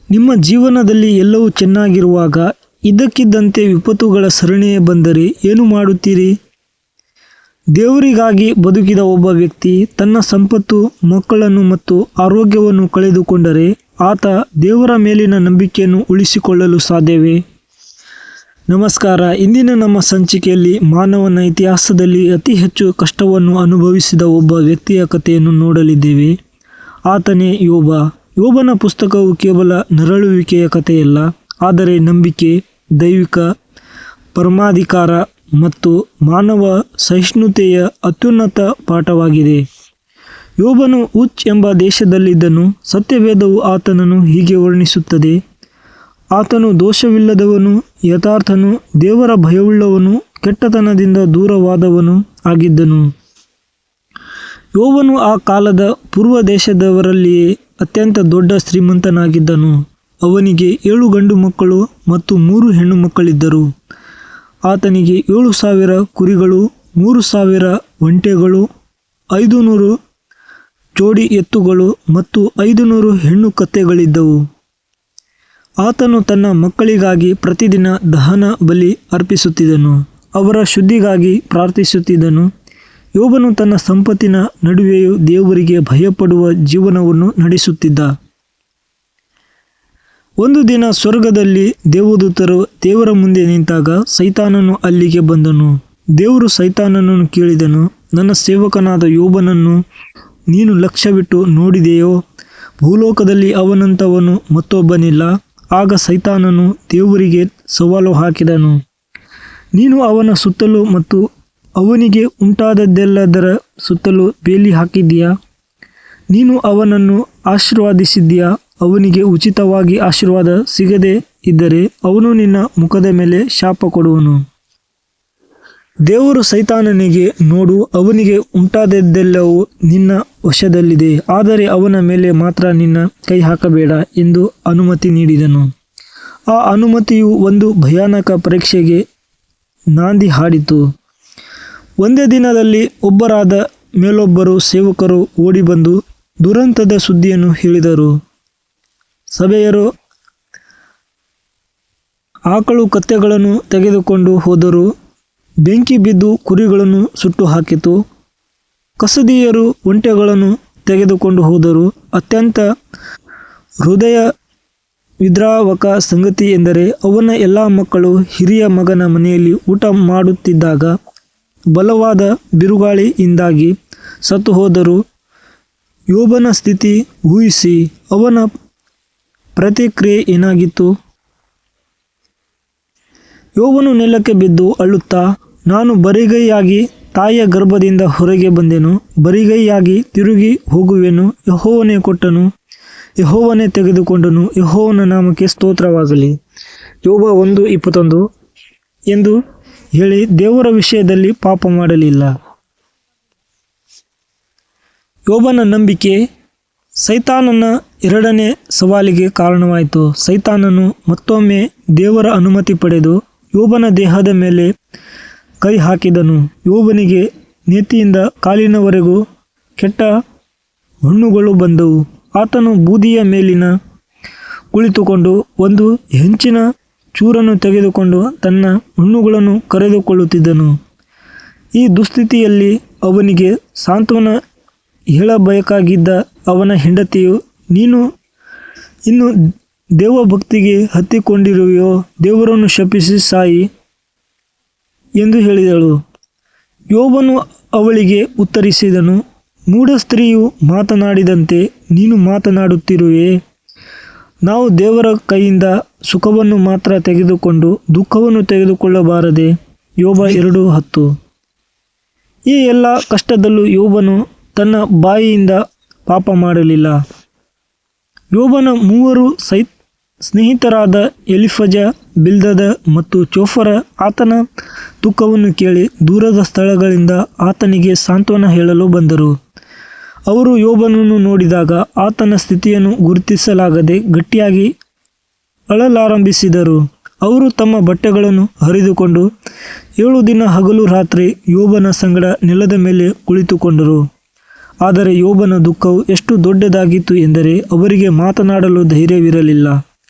ನಿಮ್ಮ ಜೀವನದಲ್ಲಿ ಎಲ್ಲವೂ ಚೆನ್ನಾಗಿರುವಾಗ ಇದ್ದಕ್ಕಿದ್ದಂತೆ ವಿಪತ್ತುಗಳ ಸರಣಿಯೇ ಬಂದರೆ ಏನು ಮಾಡುತ್ತೀರಿ? ದೇವರಿಗಾಗಿ ಬದುಕಿದ ಒಬ್ಬ ವ್ಯಕ್ತಿ ತನ್ನ ಸಂಪತ್ತು, ಮಕ್ಕಳನ್ನು ಮತ್ತು ಆರೋಗ್ಯವನ್ನು ಕಳೆದುಕೊಂಡರೆ ಆತ ದೇವರ ಮೇಲಿನ ನಂಬಿಕೆಯನ್ನು ಉಳಿಸಿಕೊಳ್ಳಲು ಸಾಧ್ಯವೇ? ನಮಸ್ಕಾರ. ಇಂದಿನ ನಮ್ಮ ಸಂಚಿಕೆಯಲ್ಲಿ ಮಾನವನ ಇತಿಹಾಸದಲ್ಲಿ ಅತಿ ಹೆಚ್ಚು ಕಷ್ಟವನ್ನು ಅನುಭವಿಸಿದ ಒಬ್ಬ ವ್ಯಕ್ತಿಯ ಕಥೆಯನ್ನು ನೋಡಲಿದ್ದೇವೆ. ಆತನೇ ಯೋಬ. ಯೋಬನ ಪುಸ್ತಕವು ಕೇವಲ ನರಳುವಿಕೆಯ ಕಥೆಯಲ್ಲ, ಆದರೆ ನಂಬಿಕೆ, ದೈವಿಕ ಪರಮಾಧಿಕಾರ ಮತ್ತು ಮಾನವ ಸಹಿಷ್ಣುತೆಯ ಅತ್ಯುನ್ನತ ಪಾಠವಾಗಿದೆ. ಯೋಬನು ಉಚ್ ಎಂಬ ದೇಶದಲ್ಲಿದ್ದನು. ಸತ್ಯವೇದವು ಆತನನ್ನು ಹೀಗೆ ವರ್ಣಿಸುತ್ತದೆ: ಆತನು ದೋಷವಿಲ್ಲದವನು, ಯಥಾರ್ಥನು, ದೇವರ ಭಯವುಳ್ಳವನು, ಕೆಟ್ಟತನದಿಂದ ದೂರವಾದವನು ಆಗಿದ್ದನು. ಯೋಬನು ಆ ಕಾಲದ ಪೂರ್ವ ದೇಶದವರಲ್ಲಿಯೇ ಅತ್ಯಂತ ದೊಡ್ಡ ಶ್ರೀಮಂತನಾಗಿದ್ದನು. ಅವನಿಗೆ 7 ಗಂಡು ಮಕ್ಕಳು ಮತ್ತು 3 ಹೆಣ್ಣು ಮಕ್ಕಳಿದ್ದರು. ಆತನಿಗೆ 7,000 ಕುರಿಗಳು, 3,000 ಒಂಟೆಗಳು, 500 ಜೋಡಿ ಎತ್ತುಗಳು ಮತ್ತು 500 ಹೆಣ್ಣು ಕತ್ತೆಗಳಿದ್ದವು. ಆತನು ತನ್ನ ಮಕ್ಕಳಿಗಾಗಿ ಪ್ರತಿದಿನ ದಹನ ಬಲಿ ಅರ್ಪಿಸುತ್ತಿದ್ದನು, ಅವರ ಶುದ್ಧಿಗಾಗಿ ಪ್ರಾರ್ಥಿಸುತ್ತಿದ್ದನು. ಯೋಬನು ತನ್ನ ಸಂಪತ್ತಿನ ನಡುವೆಯೂ ದೇವರಿಗೆ ಭಯಪಡುವ ಜೀವನವನ್ನು ನಡೆಸುತ್ತಿದ್ದ. ಒಂದು ದಿನ ಸ್ವರ್ಗದಲ್ಲಿ ದೇವದೂತರು ದೇವರ ಮುಂದೆ ನಿಂತಾಗ ಸೈತಾನನು ಅಲ್ಲಿಗೆ ಬಂದನು. ದೇವರು ಸೈತಾನನನ್ನು ಕೇಳಿದನು, ನನ್ನ ಸೇವಕನಾದ ಯೋಬನನ್ನು ನೀನು ಲಕ್ಷ್ಯವಿಟ್ಟು ನೋಡಿದೆಯೋ? ಭೂಲೋಕದಲ್ಲಿ ಅವನಂತವನು ಮತ್ತೊಬ್ಬನಿಲ್ಲ. ಆಗ ಸೈತಾನನು ದೇವರಿಗೆ ಸವಾಲು ಹಾಕಿದನು, ನೀನು ಅವನ ಸುತ್ತಲೂ ಮತ್ತು ಅವನಿಗೆ ಉಂಟಾದದ್ದೆಲ್ಲದರ ಸುತ್ತಲೂ ಬೇಲಿ ಹಾಕಿದ್ದೀಯಾ? ನೀನು ಅವನನ್ನು ಆಶೀರ್ವದಿಸಿದ್ದೀಯಾ? ಅವನಿಗೆ ಉಚಿತವಾಗಿ ಆಶೀರ್ವಾದ ಸಿಗದೇ ಇದ್ದರೆ ಅವನು ನಿನ್ನ ಮುಖದ ಮೇಲೆ ಶಾಪ ಕೊಡುವನು. ದೇವರು ಸೈತಾನನಿಗೆ, ನೋಡು, ಅವನಿಗೆ ಉಂಟಾದದ್ದೆಲ್ಲವೂ ನಿನ್ನ ವಶದಲ್ಲಿದೆ, ಆದರೆ ಅವನ ಮೇಲೆ ಮಾತ್ರ ನಿನ್ನ ಕೈ ಹಾಕಬೇಡ ಎಂದು ಅನುಮತಿ ನೀಡಿದನು. ಆ ಅನುಮತಿಯು ಒಂದು ಭಯಾನಕ ಪರೀಕ್ಷೆಗೆ ನಾಂದಿ ಹಾಡಿತು. ಒಂದೇ ದಿನದಲ್ಲಿ ಒಬ್ಬರಾದ ಮೇಲೊಬ್ಬರು ಸೇವಕರು ಓಡಿಬಂದು ದುರಂತದ ಸುದ್ದಿಯನ್ನು ಹೇಳಿದರು. ಸಭೆಯರು ಆಕಳು ಕತ್ತೆಗಳನ್ನು ತೆಗೆದುಕೊಂಡು ಹೋದರು. ಬೆಂಕಿ ಬಿದ್ದು ಕುರಿಗಳನ್ನು ಸುಟ್ಟು ಹಾಕಿತು. ಕಸದೀಯರು ಒಂಟೆಗಳನ್ನು ತೆಗೆದುಕೊಂಡು ಹೋದರು. ಅತ್ಯಂತ ಹೃದಯ ವಿದ್ರಾವಕ ಸಂಗತಿ ಎಂದರೆ ಅವನ ಎಲ್ಲ ಮಕ್ಕಳು ಹಿರಿಯ ಮಗನ ಮನೆಯಲ್ಲಿ ಊಟ ಮಾಡುತ್ತಿದ್ದಾಗ ಬಲವಾದ ಬಿರುಗಾಳಿಯಿಂದಾಗಿ ಸತ್ತು ಹೋದರು. ಯೋಬನ ಸ್ಥಿತಿ ಊಹಿಸಿ ಅವನ ಪ್ರತಿಕ್ರಿಯೆ ಏನಾಗಿತ್ತು? ಯೋಬನು ನೆಲಕ್ಕೆ ಬಿದ್ದು ಅಳುತ್ತಾ, ನಾನು ಬರಿಗೈಯಾಗಿ ತಾಯಿಯ ಗರ್ಭದಿಂದ ಹೊರಗೆ ಬಂದೆನು, ಬರಿಗೈಯಾಗಿ ತಿರುಗಿ ಹೋಗುವೆನು. ಯೆಹೋವನೇ ಕೊಟ್ಟನು, ಯೆಹೋವನೇ ತೆಗೆದುಕೊಂಡನು, ಯೆಹೋವನ ನಾಮಕ್ಕೆ ಸ್ತೋತ್ರವಾಗಲಿ. ಯೋಬ 1:21 ಎಂದು ಹೇಳಿ ದೇವರ ವಿಷಯದಲ್ಲಿ ಪಾಪ ಮಾಡಲಿಲ್ಲ. ಯೋಬನ ನಂಬಿಕೆ ಸೈತಾನನ 2ನೇ ಸವಾಲಿಗೆ ಕಾರಣವಾಯಿತು. ಸೈತಾನನು ಮತ್ತೊಮ್ಮೆ ದೇವರ ಅನುಮತಿ ಪಡೆದು ಯೋಬನ ದೇಹದ ಮೇಲೆ ಕೈ ಹಾಕಿದನು. ಯೋಬನಿಗೆ ನೆತ್ತಿಯಿಂದ ಕಾಲಿನವರೆಗೂ ಕೆಟ್ಟ ಹುಣ್ಣುಗಳು ಬಂದವು. ಆತನು ಬೂದಿಯ ಮೇಲಿನ ಕುಳಿತುಕೊಂಡು ಒಂದು ಹೆಂಚಿನ ಚೂರನ್ನು ತೆಗೆದುಕೊಂಡು ತನ್ನ ಹುಣ್ಣುಗಳನ್ನು ಕರೆದುಕೊಳ್ಳುತ್ತಿದ್ದನು. ಈ ದುಸ್ಥಿತಿಯಲ್ಲಿ ಅವನಿಗೆ ಸಾಂತ್ವನ ಹೇಳಬೇಕಾಗಿದ್ದ ಅವನ ಹೆಂಡತಿಯು, ನೀನು ಇನ್ನು ದೇವಭಕ್ತಿಗೆ ಹತ್ತಿಕೊಂಡಿರುವೆಯೋ? ದೇವರನ್ನು ಶಪಿಸಿ ಸಾಯಿ ಎಂದು ಹೇಳಿದಳು. ಯೋಬನು ಅವಳಿಗೆ ಉತ್ತರಿಸಿದನು, ಮೂಢ ಸ್ತ್ರೀಯು ಮಾತನಾಡಿದಂತೆ ನೀನು ಮಾತನಾಡುತ್ತಿರುವೆ. ನಾವು ದೇವರ ಕೈಯಿಂದ ಸುಖವನ್ನು ಮಾತ್ರ ತೆಗೆದುಕೊಂಡು ದುಃಖವನ್ನು ತೆಗೆದುಕೊಳ್ಳಬಾರದೆ? ಯೋಬ 2:10. ಈ ಎಲ್ಲ ಕಷ್ಟದಲ್ಲೂ ಯೋಬನು ತನ್ನ ಬಾಯಿಯಿಂದ ಪಾಪ ಮಾಡಲಿಲ್ಲ. ಯೋಬನ 3 ಸ್ನೇಹಿತರಾದ ಎಲಿಫಜ, ಬಿಲ್ದದ ಮತ್ತು ಚೋಫರ ಆತನ ದುಃಖವನ್ನು ಕೇಳಿ ದೂರದ ಸ್ಥಳಗಳಿಂದ ಆತನಿಗೆ ಸಾಂತ್ವನ ಹೇಳಲು ಬಂದರು. ಅವರು ಯೋಬನನ್ನು ನೋಡಿದಾಗ ಆತನ ಸ್ಥಿತಿಯನ್ನು ಗುರುತಿಸಲಾಗದೆ ಗಟ್ಟಿಯಾಗಿ ಅಳಲಾರಂಭಿಸಿದರು. ಅವರು ತಮ್ಮ ಬಟ್ಟೆಗಳನ್ನು ಹರಿದುಕೊಂಡು 7 ದಿನ ಹಗಲು ರಾತ್ರಿ ಯೋಬನ ಸಂಗಡ ನೆಲದ ಮೇಲೆ ಕುಳಿತುಕೊಂಡರು. ಆದರೆ ಯೋಬನ ದುಃಖವು ಎಷ್ಟು ದೊಡ್ಡದಾಗಿತ್ತು ಎಂದರೆ ಅವರಿಗೆ ಮಾತನಾಡಲು ಧೈರ್ಯವಿರಲಿಲ್ಲ.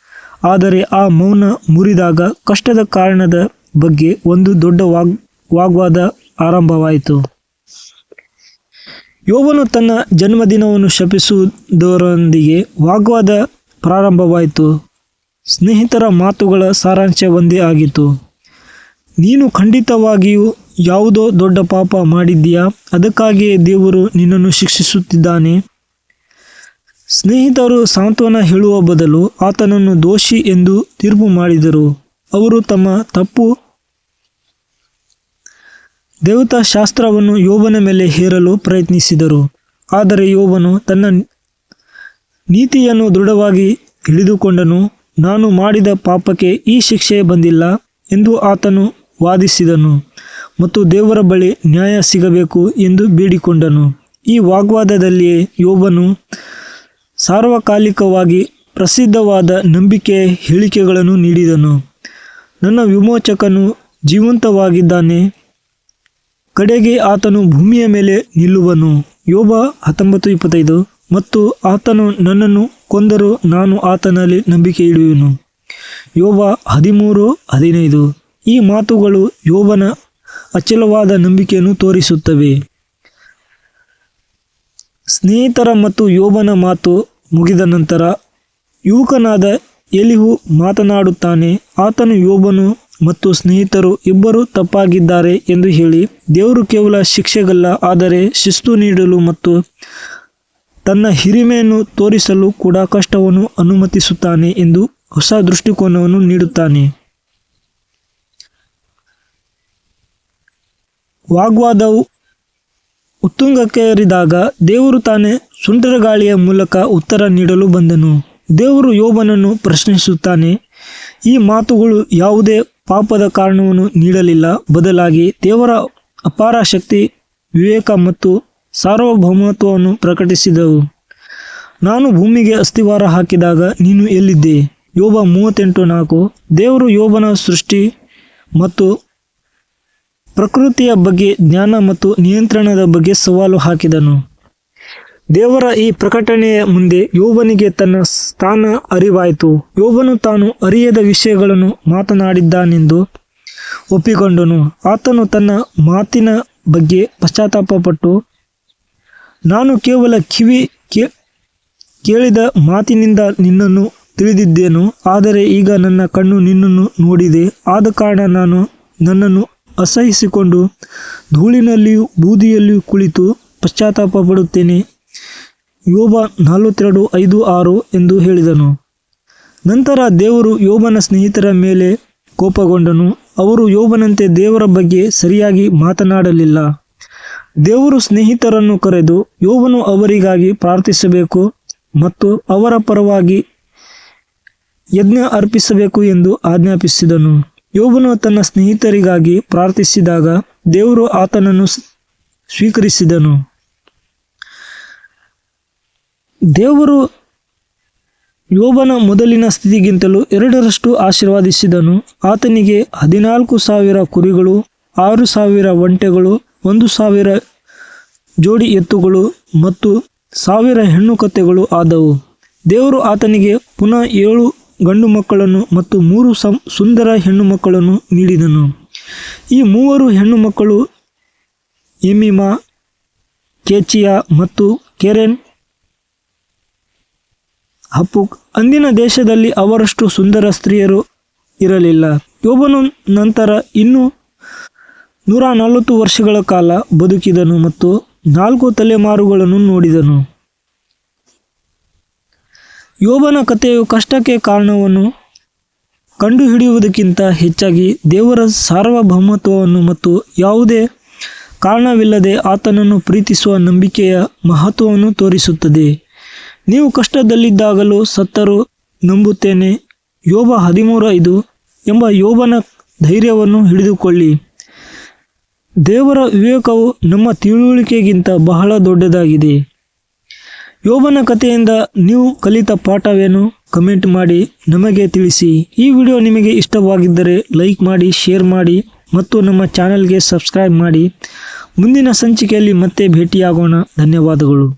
ಆದರೆ ಆ ಮೌನ ಮುರಿದಾಗ ಕಷ್ಟದ ಕಾರಣದ ಬಗ್ಗೆ ಒಂದು ದೊಡ್ಡ ವಾಗ್ವಾದ ಆರಂಭವಾಯಿತು. ಯೋಬನು ತನ್ನ ಜನ್ಮದಿನವನ್ನು ಶಪಿಸುವುದರೊಂದಿಗೆ ವಾಗ್ವಾದ ಪ್ರಾರಂಭವಾಯಿತು. ಸ್ನೇಹಿತರ ಮಾತುಗಳ ಸಾರಾಂಶ ಒಂದೇ ಆಗಿತ್ತು. ನೀನು ಖಂಡಿತವಾಗಿಯೂ ಯಾವುದೋ ದೊಡ್ಡ ಪಾಪ ಮಾಡಿದ್ದೀಯಾ, ಅದಕ್ಕಾಗಿಯೇ ದೇವರು ನಿನ್ನನ್ನು ಶಿಕ್ಷಿಸುತ್ತಿದ್ದಾನೆ. ಸ್ನೇಹಿತರು ಸಾಂತ್ವನ ಹೇಳುವ ಬದಲು ಆತನನ್ನು ದೋಷಿ ಎಂದು ತೀರ್ಪು ಮಾಡಿದರು. ಅವರು ತಮ್ಮ ತಪ್ಪು ದೇವತಾಶಾಸ್ತ್ರವನ್ನು ಯೋಬನ ಮೇಲೆ ಹೇರಲು ಪ್ರಯತ್ನಿಸಿದರು. ಆದರೆ ಯೋಬನು ತನ್ನ ನೀತಿಯನ್ನು ದೃಢವಾಗಿ ಹಿಡಿದುಕೊಂಡನು. ನಾನು ಮಾಡಿದ ಪಾಪಕ್ಕೆ ಈ ಶಿಕ್ಷೆ ಬಂದಿಲ್ಲ ಎಂದು ಆತನು ವಾದಿಸಿದನು ಮತ್ತು ದೇವರ ಬಳಿ ನ್ಯಾಯ ಸಿಗಬೇಕು ಎಂದು ಬೇಡಿಕೊಂಡನು. ಈ ವಾಗ್ವಾದದಲ್ಲಿಯೇ ಯೋಬನು ಸಾರ್ವಕಾಲಿಕವಾಗಿ ಪ್ರಸಿದ್ಧವಾದ ನಂಬಿಕೆಯ ಹೇಳಿಕೆಗಳನ್ನು ನೀಡಿದನು. ನನ್ನ ವಿಮೋಚಕನು ಜೀವಂತವಾಗಿದ್ದಾನೆ, ಕಡೆಗೆ ಆತನು ಭೂಮಿಯ ಮೇಲೆ ನಿಲ್ಲುವನು. ಯೋಬ 19:25. ಮತ್ತು ಆತನು ನನ್ನನ್ನು ಕೊಂದರೂ ನಾನು ಆತನಲ್ಲಿ ನಂಬಿಕೆ ಇಡುವೆನು. ಯೋಬ 13:15. ಈ ಮಾತುಗಳು ಯೋಬನ ಅಚಲವಾದ ನಂಬಿಕೆಯನ್ನು ತೋರಿಸುತ್ತವೆ. ಸ್ನೇಹಿತರ ಮತ್ತು ಯೋಬನ ಮಾತು ಮುಗಿದ ನಂತರ ಯುವಕನಾದ ಎಲಿಹು ಮಾತನಾಡುತ್ತಾನೆ. ಆತನು ಯೋಬನು ಮತ್ತು ಸ್ನೇಹಿತರು ಇಬ್ಬರೂ ತಪ್ಪಾಗಿದ್ದಾರೆ ಎಂದು ಹೇಳಿ, ದೇವರು ಕೇವಲ ಶಿಕ್ಷೆಗಲ್ಲ, ಆದರೆ ಶಿಸ್ತು ನೀಡಲು ಮತ್ತು ತನ್ನ ಹಿರಿಮೆಯನ್ನು ತೋರಿಸಲು ಕೂಡ ಕಷ್ಟವನ್ನು ಅನುಮತಿಸುತ್ತಾನೆ ಎಂದು ಹೊಸ ದೃಷ್ಟಿಕೋನವನ್ನು ನೀಡುತ್ತಾನೆ. ವಾಗ್ವಾದವು ಉತ್ತುಂಗಕ್ಕೇರಿದಾಗ ದೇವರು ತಾನೇ ಸುಂಟರಗಾಳಿಯ ಮೂಲಕ ಉತ್ತರ ನೀಡಲು ಬಂದನು. ದೇವರು ಯೋಬನನ್ನು ಪ್ರಶ್ನಿಸುತ್ತಾನೆ. ಈ ಮಾತುಗಳು ಯಾವುದೇ ಪಾಪದ ಕಾರಣವನ್ನು ನೀಡಲಿಲ್ಲ, ಬದಲಾಗಿ ದೇವರ ಅಪಾರ ಶಕ್ತಿ, ವಿವೇಕ ಮತ್ತು ಸಾರ್ವಭೌಮತ್ವವನ್ನು ಪ್ರಕಟಿಸಿದವು. ನಾನು ಭೂಮಿಗೆ ಅಸ್ತಿವಾರ ಹಾಕಿದಾಗ ನೀನು ಎಲ್ಲಿದ್ದೆ? ಯೋಬ 38:4. ದೇವರು ಯೋಬನ ಸೃಷ್ಟಿ ಮತ್ತು ಪ್ರಕೃತಿಯ ಬಗ್ಗೆ, ಜ್ಞಾನ ಮತ್ತು ನಿಯಂತ್ರಣದ ಬಗ್ಗೆ ಸವಾಲು ಹಾಕಿದನು. ದೇವರ ಈ ಪ್ರಕಟಣೆಯ ಮುಂದೆ ಯೋಬನಿಗೆ ತನ್ನ ಸ್ಥಾನ ಅರಿವಾಯಿತು. ಯೋಬನು ತಾನು ಅರಿಯದ ವಿಷಯಗಳನ್ನು ಮಾತನಾಡಿದ್ದಾನೆಂದು ಒಪ್ಪಿಕೊಂಡನು. ಆತನು ತನ್ನ ಮಾತಿನ ಬಗ್ಗೆ ಪಶ್ಚಾತ್ತಾಪಪಟ್ಟು, ನಾನು ಕೇವಲ ಕೇಳಿದ ಮಾತಿನಿಂದ ನಿನ್ನನ್ನು ತಿಳಿದಿದ್ದೇನು, ಆದರೆ ಈಗ ನನ್ನ ಕಣ್ಣು ನಿನ್ನನ್ನು ನೋಡಿದೆ. ಆದ ಕಾರಣ ನಾನು ನನ್ನನ್ನು ಅಸಹಿಸಿಕೊಂಡು ಧೂಳಿನಲ್ಲಿಯೂ ಬೂದಿಯಲ್ಲಿಯೂ ಕುಳಿತು ಪಶ್ಚಾತ್ತಾಪ ಪಡುತ್ತೇನೆ. ಯೋಬ 42:5-6 ಎಂದು ಹೇಳಿದನು. ನಂತರ ದೇವರು ಯೋಬನ ಸ್ನೇಹಿತರ ಮೇಲೆ ಕೋಪಗೊಂಡನು. ಅವರು ಯೋಬನಂತೆ ದೇವರ ಬಗ್ಗೆ ಸರಿಯಾಗಿ ಮಾತನಾಡಲಿಲ್ಲ. ದೇವರು ಸ್ನೇಹಿತರನ್ನು ಕರೆದು ಯೋಬನು ಅವರಿಗಾಗಿ ಪ್ರಾರ್ಥಿಸಬೇಕು ಮತ್ತು ಅವರ ಪರವಾಗಿ ಯಜ್ಞ ಅರ್ಪಿಸಬೇಕು ಎಂದು ಆಜ್ಞಾಪಿಸಿದನು. ಯೋಬನು ತನ್ನ ಸ್ನೇಹಿತರಿಗಾಗಿ ಪ್ರಾರ್ಥಿಸಿದಾಗ ದೇವರು ಆತನನ್ನು ಸ್ವೀಕರಿಸಿದನು. ದೇವರು ಯೋಬನ ಮೊದಲಿನ ಸ್ಥಿತಿಗಿಂತಲೂ 2ರಷ್ಟು ಆಶೀರ್ವದಿಸಿದನು. ಆತನಿಗೆ 14,000 ಕುರಿಗಳು, 6,000 ಒಂಟೆಗಳು, 1,000 ಜೋಡಿ ಎತ್ತುಗಳು ಮತ್ತು 1,000 ಹೆಣ್ಣು ಕತ್ತೆಗಳು ಆದವು. ದೇವರು ಆತನಿಗೆ ಪುನಃ 7 ಗಂಡು ಮಕ್ಕಳನ್ನು ಮತ್ತು 3 ಸುಂದರ ಹೆಣ್ಣು ಮಕ್ಕಳನ್ನು ನೀಡಿದನು. ಈ 3 ಹೆಣ್ಣು ಮಕ್ಕಳು ಎಮೀಮಾ, ಕೇಚಿಯಾ ಮತ್ತು ಕೆರೆನ್ ಹಪ್ಪುಕ್. ಅಂದಿನ ದೇಶದಲ್ಲಿ ಅವರಷ್ಟು ಸುಂದರ ಸ್ತ್ರೀಯರು ಇರಲಿಲ್ಲ. ಯೋಬನು ನಂತರ ಇನ್ನೂ 140 ವರ್ಷಗಳ ಕಾಲ ಬದುಕಿದನು ಮತ್ತು 4 ತಲೆಮಾರುಗಳನ್ನು ನೋಡಿದನು. ಯೋಬನ ಕಥೆಯು ಕಷ್ಟಕ್ಕೆ ಕಾರಣವನ್ನು ಕಂಡುಹಿಡಿಯುವುದಕ್ಕಿಂತ ಹೆಚ್ಚಾಗಿ ದೇವರ ಸಾರ್ವಭೌಮತ್ವವನ್ನು ಮತ್ತು ಯಾವುದೇ ಕಾರಣವಿಲ್ಲದೆ ಆತನನ್ನು ಪ್ರೀತಿಸುವ ನಂಬಿಕೆಯ ಮಹತ್ವವನ್ನು ತೋರಿಸುತ್ತದೆ. ನೀವು ಕಷ್ಟದಲ್ಲಿದ್ದಾಗಲೂ ಸತ್ತರೂ ನಂಬುತ್ತೇನೆ, ಯೋಬ 13:5 ಎಂಬ ಯೋಬನ ಧೈರ್ಯವನ್ನು ಹಿಡಿದುಕೊಳ್ಳಿ. ದೇವರ ವಿವೇಕವು ನಮ್ಮ ತಿಳುವಳಿಕೆಗಿಂತ ಬಹಳ ದೊಡ್ಡದಾಗಿದೆ. ಯೋಬನ ಕಥೆಯಿಂದ ನೀವು ಕಲಿತ ಪಾಠವೇನು? ಕಮೆಂಟ್ ಮಾಡಿ ನಮಗೆ ತಿಳಿಸಿ. ಈ ವಿಡಿಯೋ ನಿಮಗೆ ಇಷ್ಟವಾಗಿದ್ದರೆ ಲೈಕ್ ಮಾಡಿ, ಶೇರ್ ಮಾಡಿ ಮತ್ತು ನಮ್ಮ ಚಾನೆಲ್ಗೆ ಸಬ್ಸ್ಕ್ರೈಬ್ ಮಾಡಿ. ಮುಂದಿನ ಸಂಚಿಕೆಯಲ್ಲಿ ಮತ್ತೆ ಭೇಟಿಯಾಗೋಣ. ಧನ್ಯವಾದಗಳು.